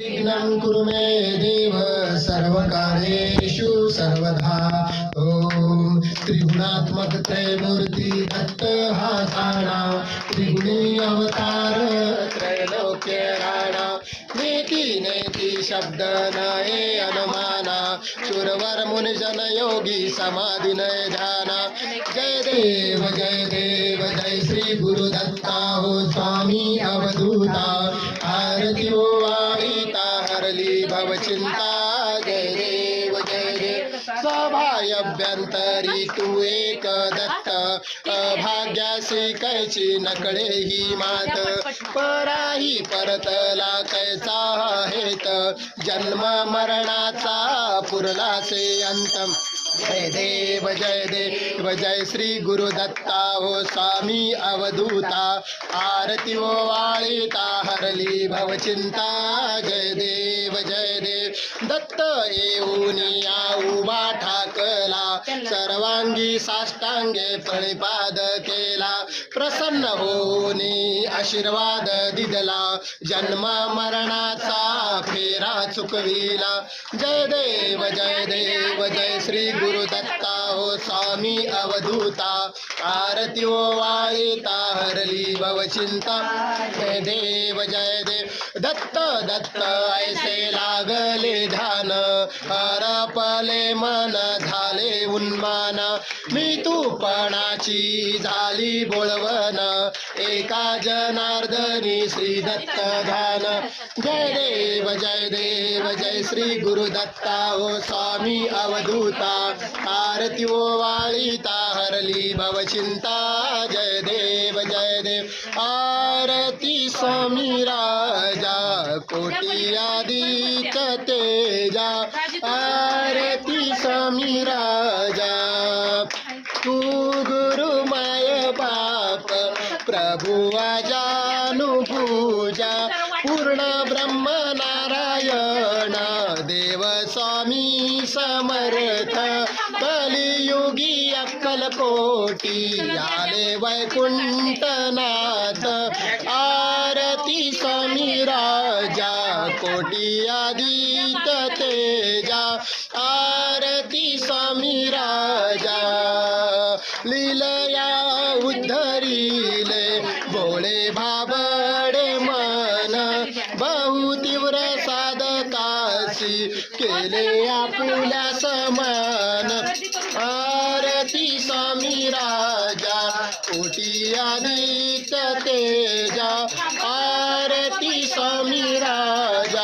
विघ्नं कुरु मे देव सर्वकार्येषु सर्वदा। ॐ त्रिगुणात्मक त्रयमूर्ति दत्त हासाना त्रिगुणी अवतार त्रैलोक्य राणा नेति नेति शब्द नये अनुमाना सुरवर मुनिजन योगी समाधि नय ध्याना। जय देव जय श्री गुरु दत्ता हो स्वामी अवधूता आरती हो वाहिता हरली भव चिंता। जय देव सभायभ्यंतरी तू एक दत्त अभाग्यासी कैची नकळे ही मात पराही परतला कैचा हेत जन्म मरणाचा पुरलासे अंतम। जय देव जय श्री गुरु दत्ता हो स्वामी अवधूता आरती हो वाळीता हरली भव चिंता। जय देव दत्त येऊनी उभा ठाकला सर्वांगी साष्टांगे प्रणिपाद केला प्रसन्न होनी आशीर्वाद दिदला जन्म मरणाचा फेरा चुकविला। जय देव जय श्री गुरु दत्ता हो स्वामी अवधूता आरती हो वाळीता हरली भव चिंता। जय देव दत्त ऐसे लागले ध्यान हरपले मन झाले उन्मान मी तूपणाची झाली बोळवण एका जनार्दनी श्री दत्त ध्यान। जय देव जय श्री गुरु दत्ता हो स्वामी अवधूता आरती हो वाळीता हरली भव चिंता। जय देव आरती स्वामी राजा कोटी आदित्य तेजा आरती स्वामी राजा तू गुरु माय बाप प्रभु जानु पूजा पूर्ण ब्रह्म नारायण देव स्वामी समर्थ कलियुगी अक्कलकोटी आले वैकुंठनाथ आरती स्वामी राजा कोटी आदित्य तेजा आरती स्वामी राजा लीलया उद्धरिले भोळे भाबडे मन बहु तीव्र साधकासी केले आपुल्या समान आरती स्वामी राजा कोटी आदित्य तेजा आरती स्वामी राजा